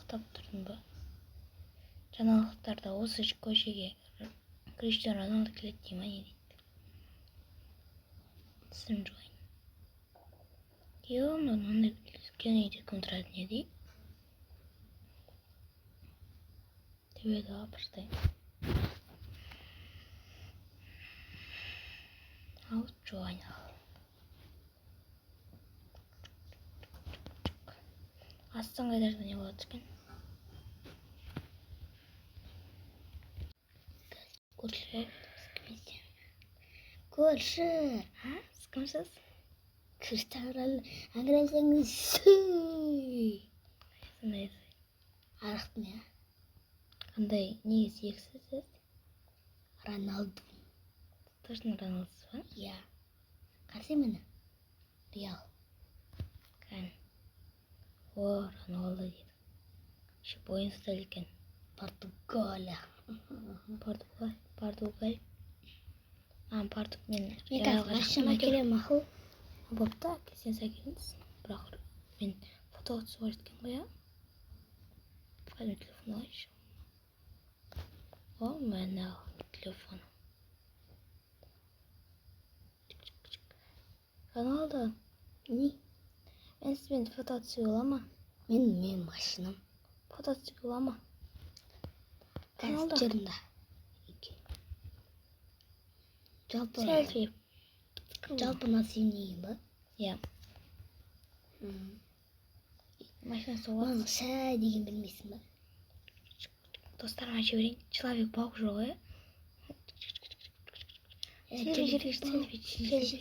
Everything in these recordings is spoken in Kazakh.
ұйықтап тұрдың ба? Жаңалықтарда осы көшеге Криштиану Роналду келеді дей ма не дейді? Түсін жоғайын. Ондай үлкен үйде кім тұрады не дейді? Төбеді апыртай. Алып жоғайын ал. Астан қайдарда не болады екен? Көрші. Сіз кімсіз? Криштиану Роналду аңырасаңыз арықтым я. Қандай негіз ексіз? Роналду. Точно Роналдусыз ба? Я. Қарсы мені? Реал. Кән. О, Роналду дейді. Еще бойын ұстайды екен. Португалия. Португалия. Мен қазір машина келем ақыл. Бопта, сен сәкеліңіз. Бірақ мен фотоға түсіп жатқан ғой, я? Қайда телефон алайыншы. О, мен ал телефон. Роналду. Не? Мен сізбен фото түсіп ола ма? Мен машинам. Фото түсіп ола ма? Қазір жерімді. Селфи. Жалпы насыйнейін ба? Я. Машина соғады. Маған сәй деген білмейсің ба? Достарыма жіберейін. Человек-паук жоқ, е?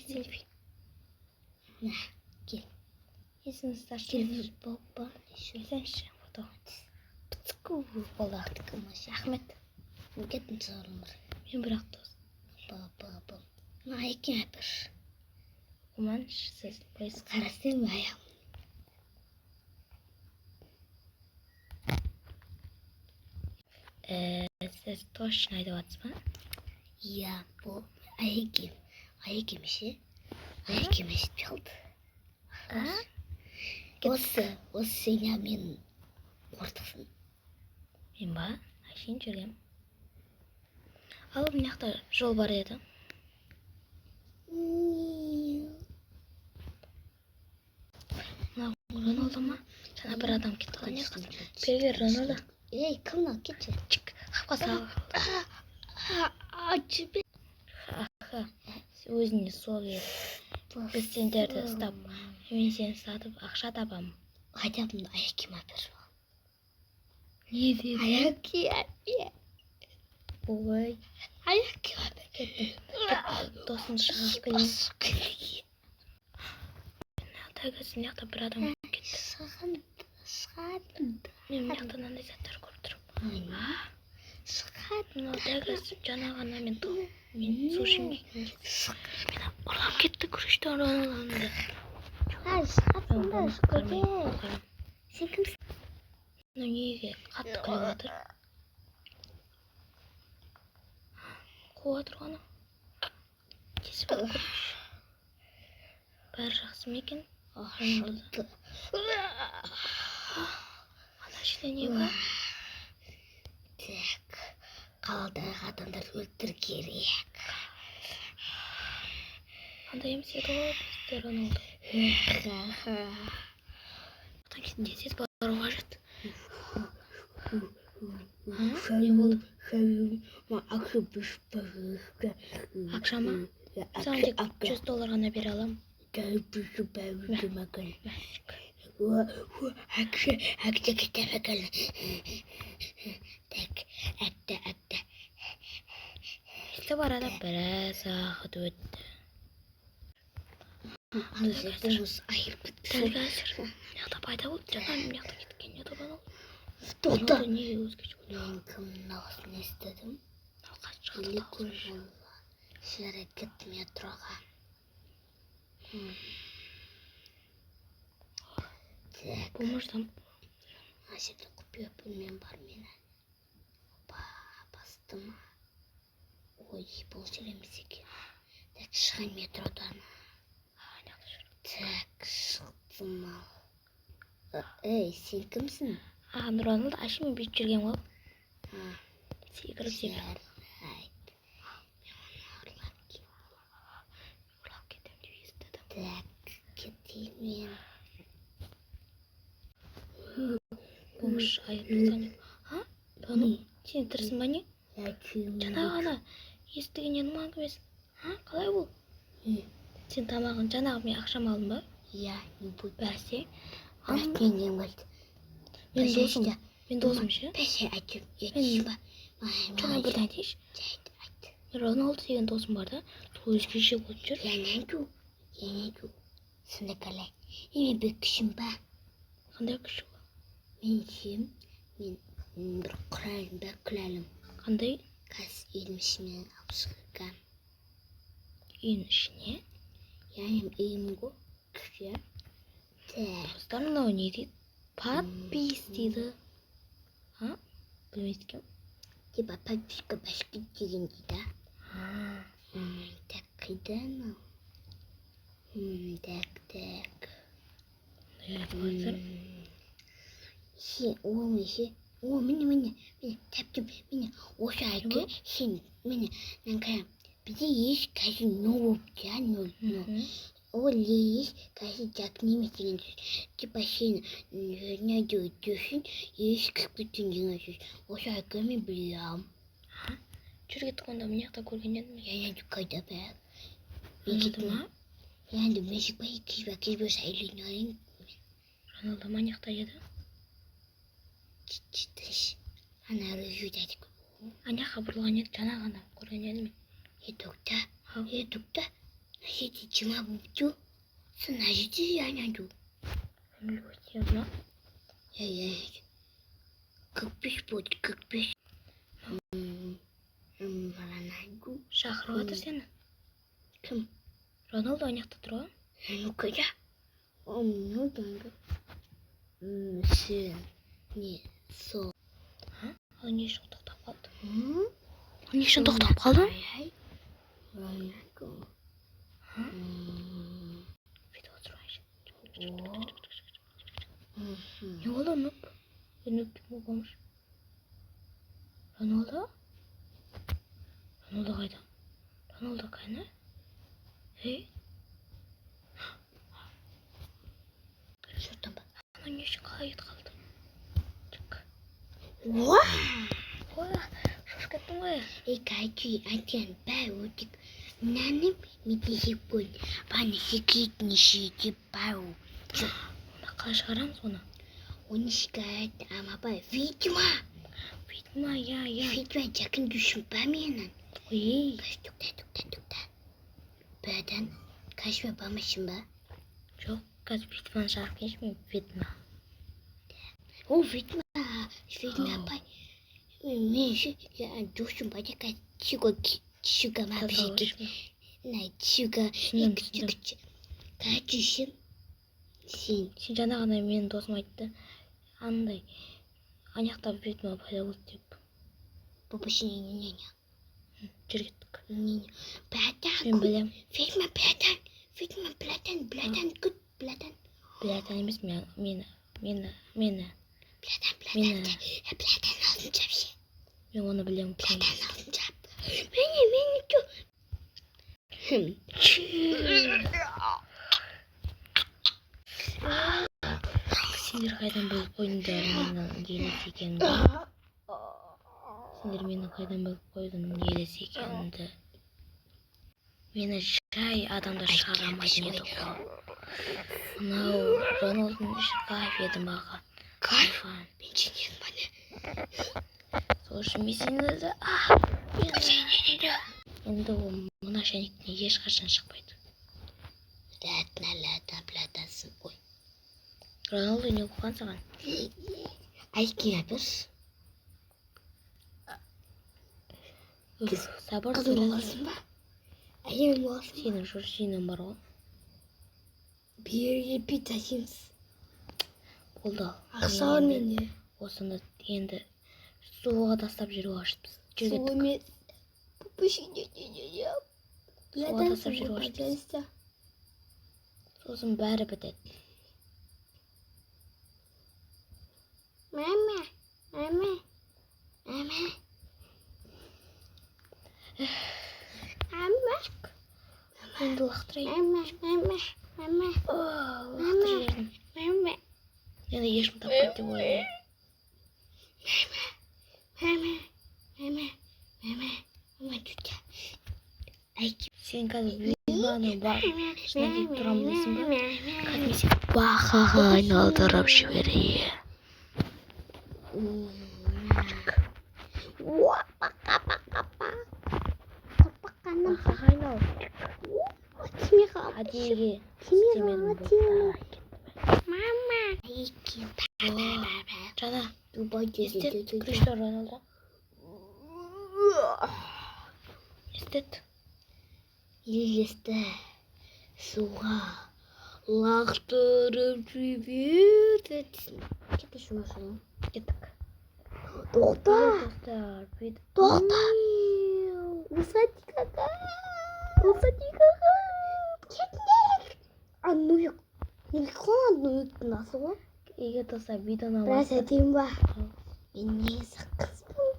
Селфи. На, кел. Есіңіз старшы. Человек-паук ба? Есіңізші фото. Пыцку болақтық машина. Рахмет. Кеттім сұрым бір. Мен бірақ дос. Ба. На, екен әпір. Құман сіз бойыз Қарасың аяғым. Сіз точно айтып жатсыз ба? Я, бұл аяқем ше. Аяқем ешітпей қалды. Осы сеня мен қортықсың. Мен ба? Әшейін жүргем. Ал мына жақта жол бар еді. Роналду ма? Жаңа бір адам кетті ғой. Привет, Роналду. Ей, кімна кетші? Чик, қапқаса. Жібе. Өзіне сол еді. Біз сендерді ұстап, мен сені сатып ақша табамын. Айтамын, аяқем әпер. Не деді? Аяқем әпер. Ой. Аяқем әпер. Кеттім. Досын шығып келейін. Тәгісін яқта бір адам кетті. Шығады. Мен мына жақта мынандай заттар көріп тұрмын. Шығады. Тәгісі жаңа ғана мен суши мен ұрлап кетті Криштиану Роналду. Шығады. Сен кімсің? Неге қатты күліп отыр? Қуып отыр ғана. Кесіп алып көрейінші. Бәрі жақсы ма екен? Ашылды. Ана жерде не бар? Так, қаладағы адамдарды өлтір керек. Андай емес еді ғой бізде Роналду. Одан кейін тез баруға қажет. Не болды? Ақша ма? Саған тек $100 ғана бере аламын. Әкте кетемекел. Так, әкте. Елді барада біраз уақыт өтті. Анжетіміз айып күтті. Дәл қазір мына пайда болды. Жаңа мына кеткен еді Роналду. Тоқта. Неге өзгеше ойлады? Мен кімнің дауысын естідім. Или көз болды. Шырай кеттім метроға. Так. Болмаштам. Жерде құпия бөлмем бар менің. Басты ма? Ой, бұл жер емес екен. Так, шығайын метродан. Так, шықтым ал. Ей, сен кімсің? Рональд ашиг бий жүрген гоо. Жаргал. Так, кетеймен. Бомж аяпласааны. Рональд чи тэрсэн байна? Жанагана естіген янмаг емес. Қалай бұл? Сен тамағын жанағы мен ақшам алдым ба? Я не буду. Бәрсе. Бірақ мен ең болды. Мен досым ше? Бәсе айтып, етші ба? Жаңа бірді айтайыншы. Роналду деген досым бар да. Сол өзгеше болып жүр. Янәду. Сонда қалай. Еме бір күшім ба? Қандай күші ол? Мен шем, мен бір құралым ба, күләлім. Қандай? Қас елім ішіне апсырған. Үйін ішіне? Яғни үйім ғой. Күші. Қыздар мынау не дейді? Подпис дейді. Білмейді кем? Типа подписка башқа деген дейді. Так, қайда мынау? Так. Міне, тәптіп, міне, осы айты, сен, міне, нәңкәрім, бізде еш кәсі нол өпті, нол. Ол еш кәсі жак немес деген сөз. Типа сен жөрнәді өтесін, еш кіспетін деген сөз. Осы айты мен білем. Жүргетті қонда міне қта көрген едім. Яғни қайда бәр. Рональду ма? Яғни мәжік бай кізбе сайлын айын. Рональду ма неқта еді? Читаш. Ана рөжуд әдік. Ана қабырлған еді, жана ғана көрген едім. Едукта. Насети чима бұбду. Сын ажиды янаду. Білгөтер ма? Көкпеш болды, көкпеш. Рональду. Шақырып атыр сені. Кім? Рональду аяқта тұр ғой? Ну қайда? Ну данғы. Сен. Не, сол. Ал не үшін тоқтап қалды? Не үшін тоқтап қалды? Рональду. Видео тұрайшы. Не болды нүп? Нүп кім болмыш? Рональду? Рональду қайда? Рональду қайна? Шұрттан ба? Ана не үшін қалай ет қалды? Шош кеттің ғой? Кәйті айтқан бәй өтік. Нәнім медесек көл. Баны секретнеші деп бәу. Онда қалай шығарамыз оны? Оны шикайт, ама бай. Видимо, я. Видимо, жақын düşün ба менің. Ой. Тұқта. Бәден, кәшме бамышын ба? Жоқ, қазір Видманы шығарып кешмейм, Видма. О, Видма бай. Мен düşün ба дека Шуга ма бішеке. Най, шуга. Кәтішім. Сен Жаңа ғана менің досым айтты. Андай, аяқта Видма пайда болды деп. Бабышын не. Жүр кеттік. Бәден. Мен білем. Видма бәден, күт бәден. Біләтен емес, мені. Бәден алдын жапшы. Мен оны білем. Бәден алдын жап. Мені ту. Сендер қайдан біліп қойдыңдар менің елес екенімді? Сендер мені қайдан біліп қойдың елес екенімді? Мені жай адамдар шығара алмайтын еді ғой. Мынау Роналдың іші кайф еді маған. Кайф? Мен сенен бана. Сол үшін мен сендерді... Енді ол мына шәйнектен ешқашан шықпайды. Платасың ғой. Роналду не оқыған саған? Айкен әбірс. Сабыр Қызы боласың ба? Әйем боласың ба? Сенің жұршинің бар ғой. Берге питасыңыз. Болды. Ақсаған менде. Осыны енді суға тастап жүру ашыппыз. Суы мен пұпышын Суға тастап жүру ашыппыз. Сосын бәрі бітеді. Mama. Mama. Mama. Mama. Енді лақтырайын. Mama. Mama. Mama. Лақтырып жібердім. Mama. Енді ешкім таппайды деп ойлаймын. Mama. Mama. Mama. Mama тетя. Сен қазір вибаның басына келіп тұрамын дейсің ба? Кәдімгі сен Мама. бақаға айналдырып жіберейін. Бақаға айнал. Әдейіге істемедім бұл. Мама. Жана, Дубайда естет Криштиану Роналду. Естет. Елесті суға лақтырып жіберді. Кеттік жұмысына. Кеттік. Тоқта. Достар, бүйтіп. Тоқта. Усатикаға. Усатикаға. Кетінерек. Ануйық. Неліктен ануйықтың асы ғой? Егер достар видеоны Біраз аласыз. әдейін ба? Мен негізі қызбын.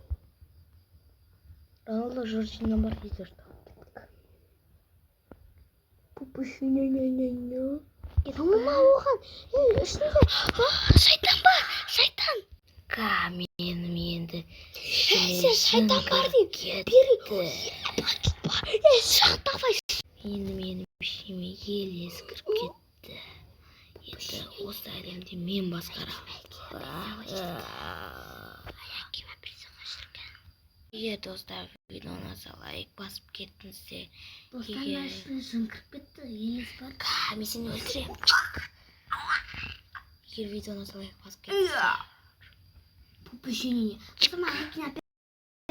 Роналду Жоржиннан бар видео ұстап. Пупушиненененен. Танылма оған. Ішінде. Шайтан бар. Шайтан. Менің енді Сен шайтан бар дейм. Бері. Шақтавай. менің ішіме елес кіріп кетті. Енді осы әлемде мен басқарамын. Егер достар видеоны назар лайк басып кеттіңіздер. Достарымның ішіне жын кіріп кетті. Елес бар. Мен сені өлтіремін. Егер видеоны назар лайк басып кеттіңіздер. Пупушинене. Сама